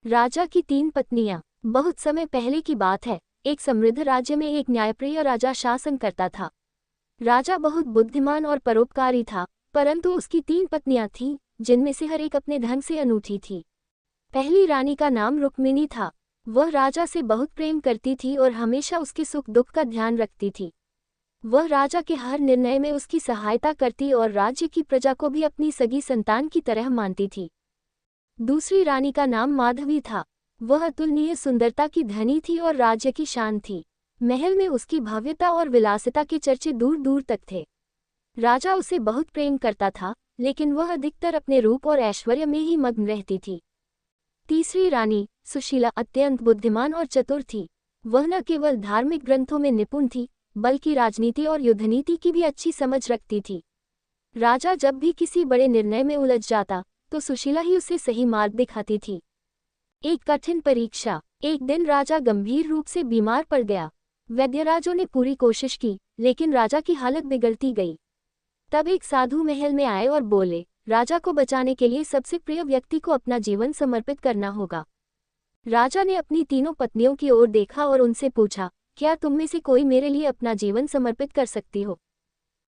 राजा की 3 पत्नियां। बहुत समय पहले की बात है। एक समृद्ध राज्य में एक न्यायप्रिय राजा शासन करता था। राजा बहुत बुद्धिमान और परोपकारी था, परंतु उसकी 3 पत्नियां थीं, जिनमें से हर एक अपने ढंग से अनूठी थी। पहली रानी का नाम रुक्मिणी था। वह राजा से बहुत प्रेम करती थी और हमेशा उसके सुख दुख का ध्यान रखती थी। वह राजा के हर निर्णय में उसकी सहायता करती और राज्य की प्रजा को भी अपनी सगी संतान की तरह मानती थी। दूसरी रानी का नाम माधवी था। वह अतुलनीय सुंदरता की धनी थी और राज्य की शान थी। महल में उसकी भव्यता और विलासिता के चर्चे दूर दूर तक थे। राजा उसे बहुत प्रेम करता था, लेकिन वह अधिकतर अपने रूप और ऐश्वर्य में ही मग्न रहती थी। तीसरी रानी सुशीला अत्यंत बुद्धिमान और चतुर थी। वह न केवल धार्मिक ग्रंथों में निपुण थी, बल्कि राजनीति और युद्धनीति की भी अच्छी समझ रखती थी। राजा जब भी किसी बड़े निर्णय में उलझ जाता, तो सुशीला ही उसे सही मार्ग दिखाती थी। एक कठिन परीक्षा। एक दिन राजा गंभीर रूप से बीमार पड़ गया। वैद्यराजों ने पूरी कोशिश की, लेकिन राजा की हालत बिगड़ती गई। तब एक साधु महल में आए और बोले, राजा को बचाने के लिए सबसे प्रिय व्यक्ति को अपना जीवन समर्पित करना होगा। राजा ने अपनी तीनों पत्नियों की ओर देखा और उनसे पूछा, क्या तुम में से कोई मेरे लिए अपना जीवन समर्पित कर सकती हो?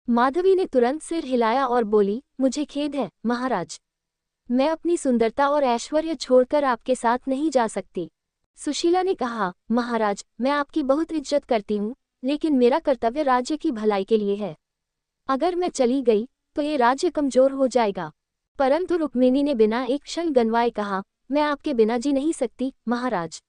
माधवी ने तुरंत सिर हिलाया और बोली, मुझे खेद है महाराज, मैं अपनी सुंदरता और ऐश्वर्य छोड़कर आपके साथ नहीं जा सकती। सुशीला ने कहा, महाराज, मैं आपकी बहुत इज्जत करती हूँ, लेकिन मेरा कर्तव्य राज्य की भलाई के लिए है। अगर मैं चली गई तो ये राज्य कमजोर हो जाएगा। परंतु रुक्मिणी ने बिना एक क्षण गंवाए कहा, मैं आपके बिना जी नहीं सकती महाराज,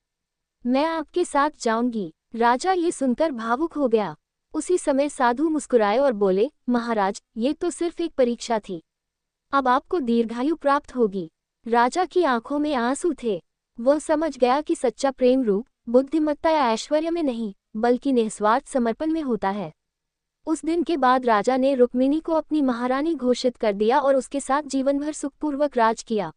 मैं आपके साथ जाऊंगी। राजा ये सुनकर भावुक हो गया। उसी समय साधु मुस्कुराए और बोले, महाराज, ये तो सिर्फ एक परीक्षा थी, अब आपको दीर्घायु प्राप्त होगी। राजा की आंखों में आंसू थे। वह समझ गया कि सच्चा प्रेम रूप, बुद्धिमत्ता या ऐश्वर्य में नहीं, बल्कि निस्वार्थ समर्पण में होता है। उस दिन के बाद राजा ने रुक्मिणी को अपनी महारानी घोषित कर दिया और उसके साथ जीवन भर सुखपूर्वक राज किया।